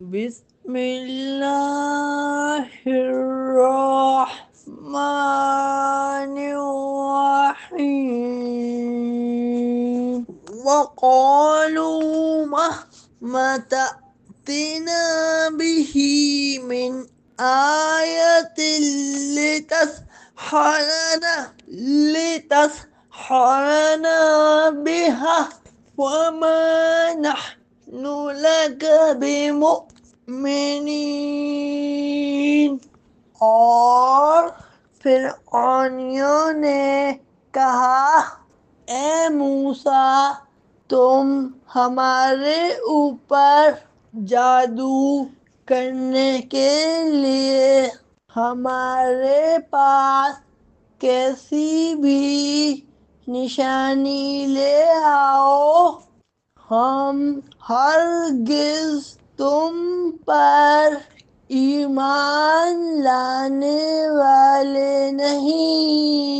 بسم اللہ الرحمن الرحیم وقالوا مهما تأتنا به من آیت لتسحرنا بها وما نحن لك بمؤمنین۔ اور فرعونیوں نے کہا، اے موسیٰ، تم ہمارے اوپر جادو کرنے کے لیے ہمارے پاس کیسی بھی نشانی لے آؤ، ہم ہرگز تم پر ایمان لانے والے نہیں۔